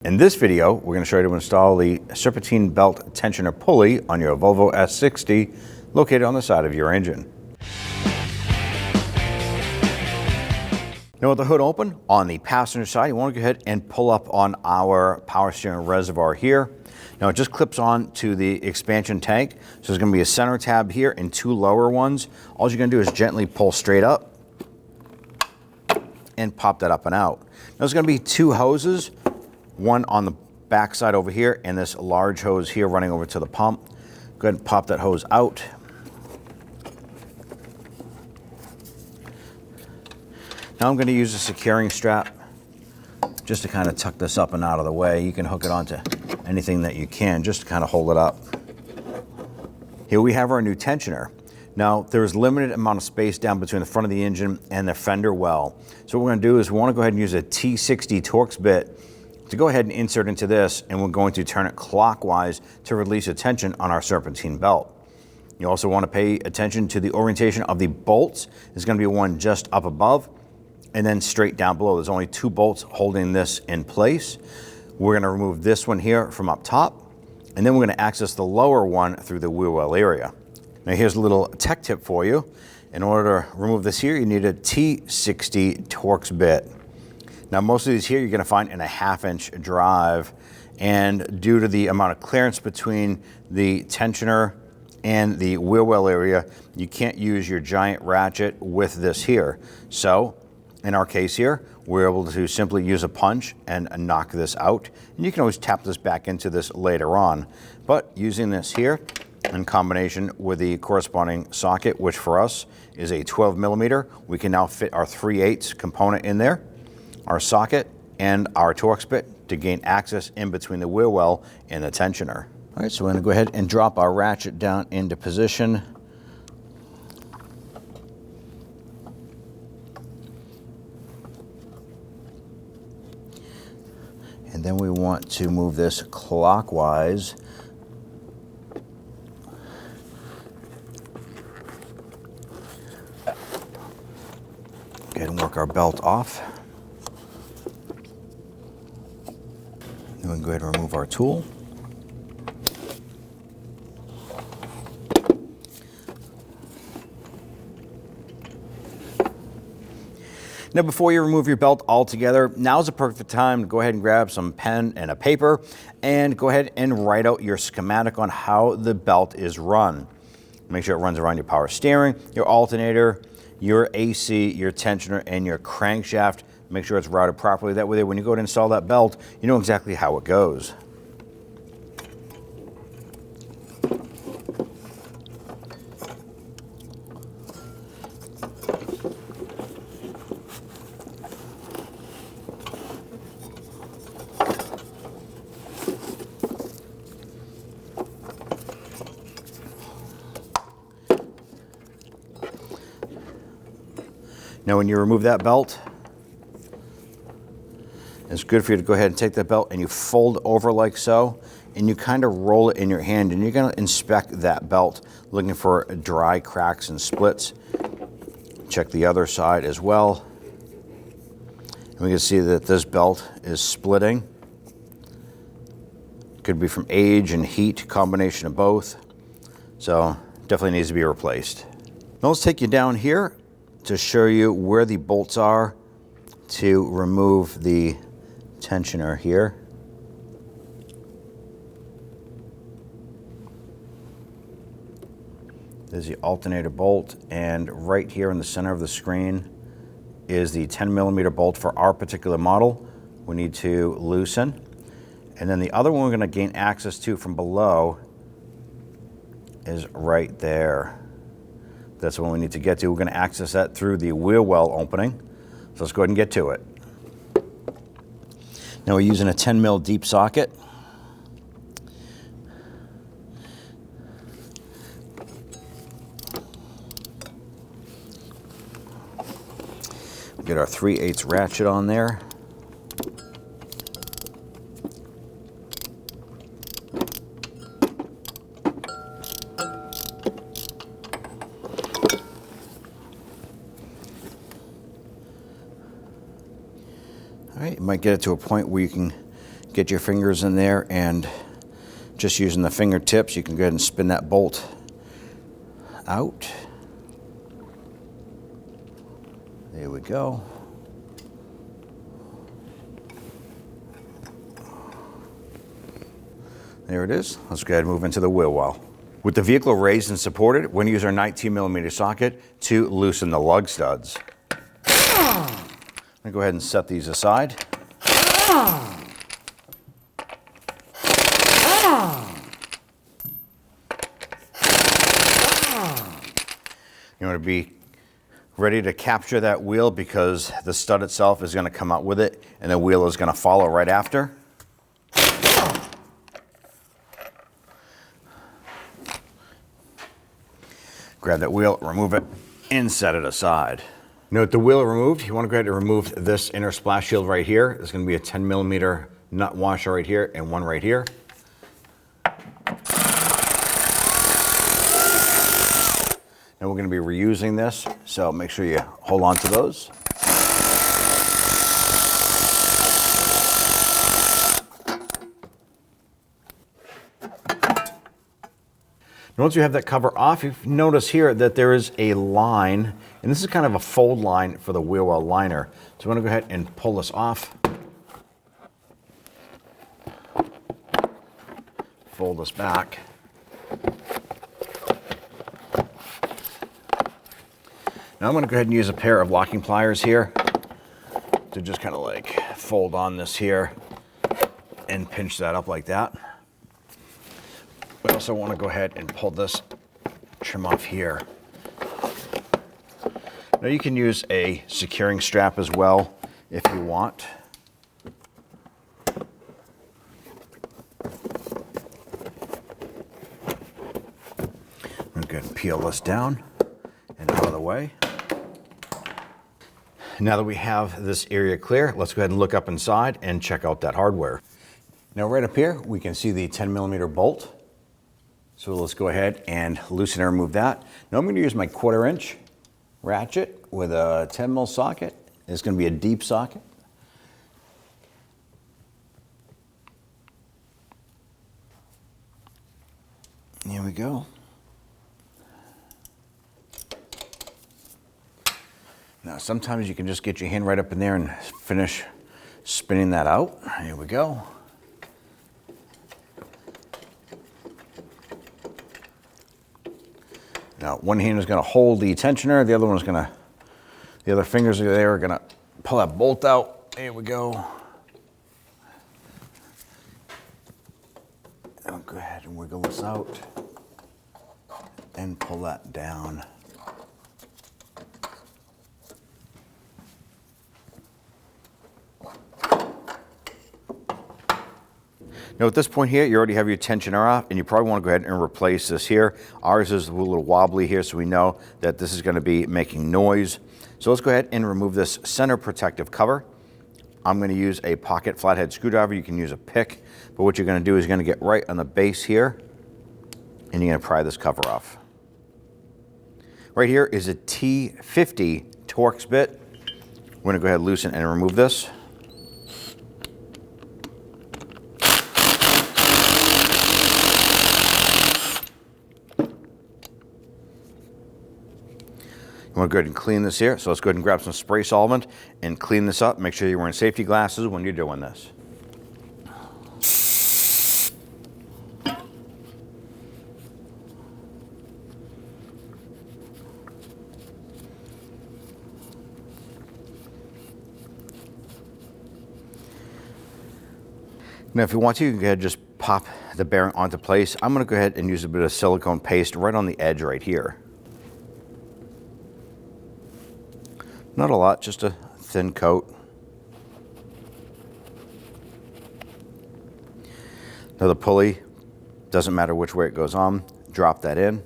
In this video, we're going to show you how to install the Serpentine belt tensioner pulley on your Volvo S60 located on the side of your engine. Now with the hood open, on the passenger side, you want to go ahead and pull up on our power steering reservoir here. Now it just clips on to the expansion tank. So there's going to be a center tab here and two lower ones. All you're going to do is gently pull straight up and pop that up and out. Now there's going to be two hoses. One on the back side over here and this large hose here running over to the pump. Go ahead and pop that hose out. Now I'm going to use a securing strap just to kind of tuck this up and out of the way. You can hook it onto anything that you can just to kind of hold it up. Here we have our new tensioner. Now there's limited amount of space down between the front of the engine and the fender well. So what we're going to do is we want to go ahead and use a T60 Torx bit to go ahead and insert into this, and we're going to turn it clockwise to release a tension on our Serpentine belt. You also want to pay attention to the orientation of the bolts. There's going to be one just up above and then straight down below. There's only two bolts holding this in place. We're going to remove this one here from up top, and then we're going to access the lower one through the wheel well area. Now here's a little tech tip for you. In order to remove this here, you need a T60 Torx bit. Now most of these here you're going to find in a 1/2-inch drive, and due to the amount of clearance between the tensioner and the wheel well area, you can't use your giant ratchet with this here. So in our case here, we're able to simply use a punch and knock this out, and you can always tap this back into this later on. But using this here in combination with the corresponding socket, which for us is a 12mm, we can now fit our 3/8 component in there, our socket, and our Torx bit to gain access in between the wheel well and the tensioner. All right, so we're going to go ahead and drop our ratchet down into position. And then we want to move this clockwise. Go ahead and work our belt off. Then we can go ahead and remove our tool. Now before you remove your belt altogether, now's the perfect time to go ahead and grab some pen and a paper and go ahead and write out your schematic on how the belt is run. Make sure it runs around your power steering, your alternator, your AC, your tensioner, and your crankshaft. Make sure it's routed properly. That way when you go to install that belt, you know exactly how it goes. Now when you remove that belt, it's good for you to go ahead and take that belt and you fold over like so, and you kind of roll it in your hand, and you're going to inspect that belt looking for dry cracks and splits. Check the other side as well. And we can see that this belt is splitting. Could be from age and heat, combination of both. So definitely needs to be replaced. Now let's take you down here to show you where the bolts are to remove the tensioner here. There's the alternator bolt, and right here in the center of the screen is the 10mm bolt for our particular model. We need to loosen. And then the other one we're going to gain access to from below is right there. That's the one we need to get to. We're going to access that through the wheel well opening. So let's go ahead and get to it. Now we're using a 10mm deep socket. Get our 3/8 ratchet on there. All right, you might get it to a point where you can Get your fingers in there, and just using the fingertips, you can go ahead and spin that bolt out. There we go. There it is. Let's go ahead and move into the wheel well. With the vehicle raised and supported, we're going to use our 19mm socket to loosen the lug studs. I'm going to go ahead and set these aside. You want to be ready to capture that wheel because the stud itself is going to come out with it and the wheel is going to follow right after. Grab that wheel, remove it, and set it aside. Note the wheel removed, you want to go ahead and remove this inner splash shield right here. There's going to be a 10mm nut washer right here and one right here. And we're going to be reusing this, so make sure you hold on to those. Once you have that cover off, you notice here that there is a line, and this is kind of a fold line for the wheel well liner. So I'm going to go ahead and pull this off. Fold this back. Now I'm going to go ahead and use a pair of locking pliers here to just kind of like fold on this here and pinch that up like that. We also want to go ahead and pull this trim off here. Now you can use a securing strap as well if you want. I'm going to go ahead and peel this down and out of the way. Now that we have this area clear, let's go ahead and look up inside and check out that hardware. Now right up here, we can see the 10mm bolt. So let's go ahead and loosen and remove that. Now I'm going to use my 1/4 inch ratchet with a 10mm socket. It's going to be a deep socket. Here we go. Now sometimes you can just get your hand right up in there and finish spinning that out. Here we go. Now, one hand is going to hold the tensioner, the other one is going to, the other fingers are there, are going to pull that bolt out. There we go. I'll go ahead and wiggle this out and pull that down. Now at this point here, you already have your tensioner off, and you probably want to go ahead and replace this here. Ours is a little wobbly here, so we know that this is going to be making noise. So let's go ahead and remove this center protective cover. I'm going to use a pocket flathead screwdriver. You can use a pick, but what you're going to do is you're going to get right on the base here, and you're going to pry this cover off. Right here is a T50 Torx bit. We're going to go ahead and loosen and remove this. You want to go ahead and clean this here. So let's go ahead and grab some spray solvent and clean this up. Make sure you're wearing safety glasses when you're doing this. Now if you want to, you can go ahead and just pop the bearing onto place. I'm going to go ahead and use a bit of silicone paste right on the edge right here. Not a lot, just a thin coat. Now the pulley, doesn't matter which way it goes on, drop that in.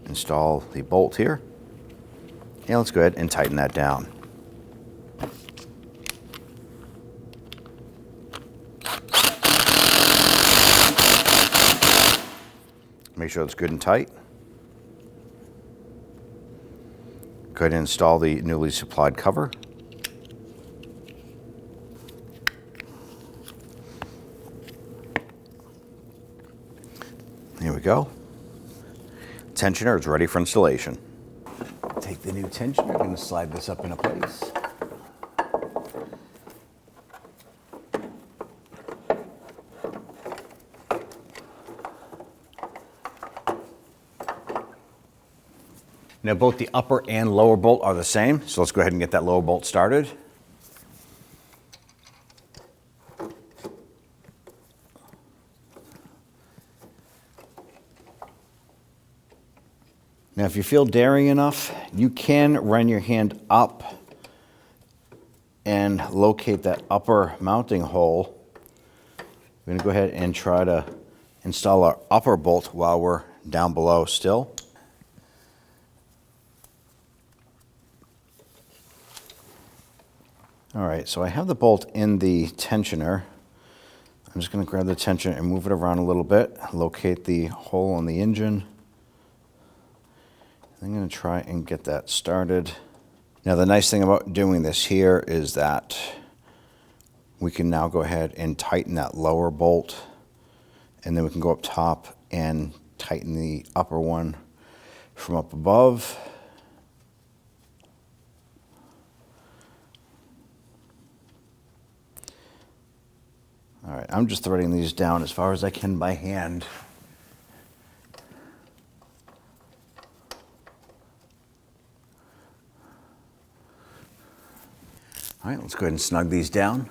Install the bolt here. And let's go ahead and tighten that down. Make sure it's good and tight. Go ahead and install the newly supplied cover. we go. Tensioner is ready for installation. Take the new tensioner, I'm going to slide this up into place. Now both the upper and lower bolt are the same, so let's go ahead and get that lower bolt started. Now if you feel daring enough, you can run your hand up and locate that upper mounting hole. We're going to go ahead and try to install our upper bolt while we're down below still. All right, so I have the bolt in the tensioner. I'm just going to grab the tensioner and move it around a little bit, locate the hole on the engine. I'm going to try and get that started. Now the nice thing about doing this here is that we can now go ahead and tighten that lower bolt, and then we can go up top and tighten the upper one from up above. All right, I'm just threading these down as far as I can by hand. All right, let's go ahead and snug these down.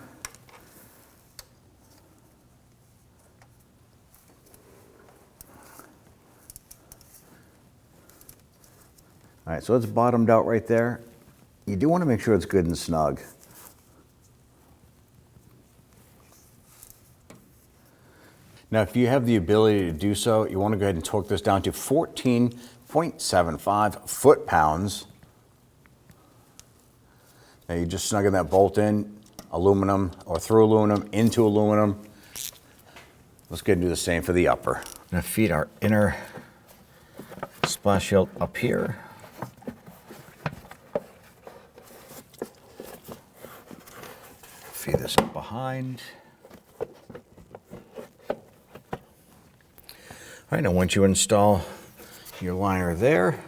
All right, so it's bottomed out right there. You do want to make sure it's good and snug. Now, if you have the ability to do so, you want to go ahead and torque this down to 14.75 foot-pounds. Now you're just snugging that bolt in, aluminum or through aluminum into aluminum. Let's go ahead and do the same for the upper. I'm going to feed our inner splash shield up here. Feed this up behind. All right, now once you install your liner there,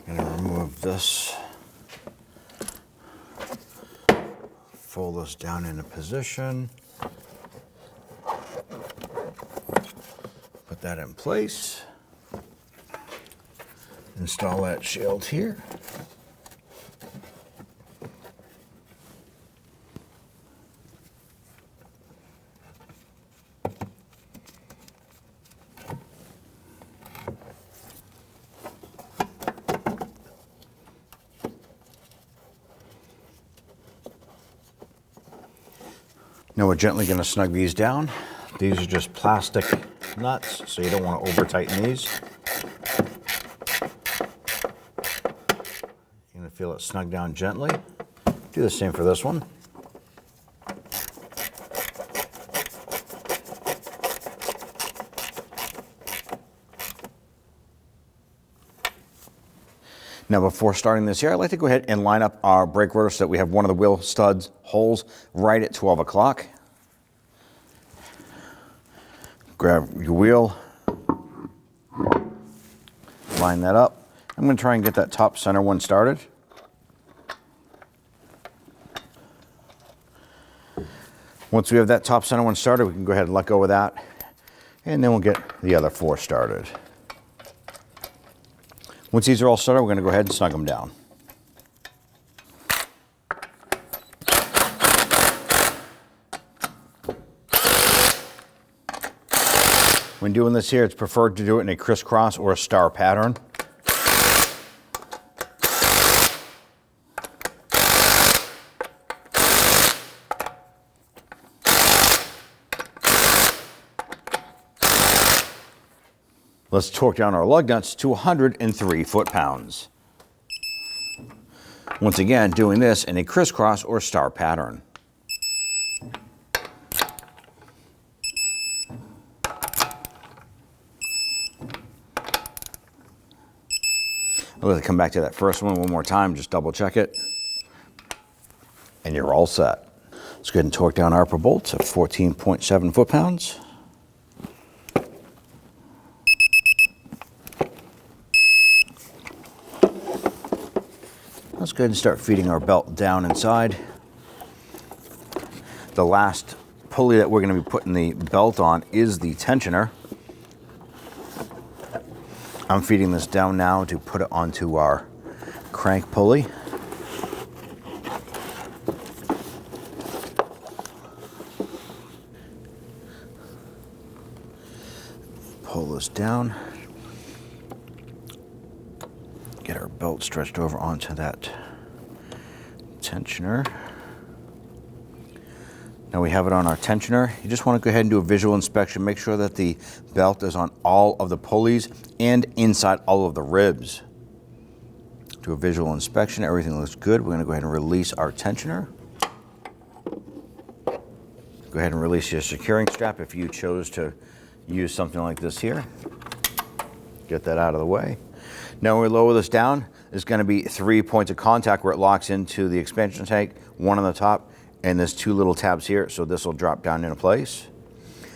I'm going to remove this. Fold this down into position. Put that in place. Install that shield here. Now we're gently going to snug these down. These are just plastic nuts, so you don't want to over tighten these. You're going to feel it snug down gently. Do the same for this one. Now before starting this here, I'd like to go ahead and line up our brake rotor so that we have one of the wheel studs holes right at 12 o'clock. Grab your wheel, line that up. I'm going to try and get that top center one started. Once we have that top center one started, we can go ahead and let go of that, and then we'll get the other four started. Once these are all started, we're going to go ahead and snug them down. When doing this here, it's preferred to do it in a crisscross or a star pattern. Let's torque down our lug nuts to 103 foot-pounds. Once again, doing this in a crisscross or star pattern. I'll let it come back to that first one more time, just double check it. And you're all set. Let's go ahead and torque down our upper bolts at 14.7 foot-pounds. Let's go ahead and start feeding our belt down inside. The last pulley that we're going to be putting the belt on is the tensioner. I'm feeding this down now to put it onto our crank pulley. Pull this down. Get our belt stretched over onto that tensioner. Now we have it on our tensioner. You just want to go ahead and do a visual inspection. Make sure that the belt is on all of the pulleys and inside all of the ribs. Do a visual inspection. Everything looks good. We're going to go ahead and release our tensioner. Go ahead and release your securing strap if you chose to use something like this here. Get that out of the way. Now when we lower this down, there's going to be 3 points of contact where it locks into the expansion tank, one on the top, and there's 2 little tabs here, so this will drop down into place.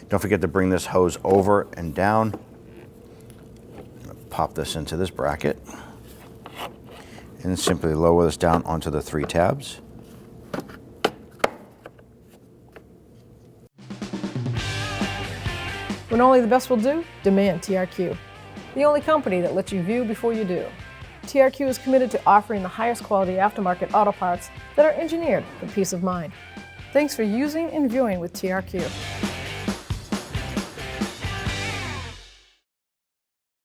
Don't forget to bring this hose over and down. Pop this into this bracket. And simply lower this down onto the 3 tabs. When only the best will do, demand TRQ. The only company that lets you view before you do. TRQ is committed to offering the highest quality aftermarket auto parts that are engineered for peace of mind. Thanks for using and viewing with TRQ.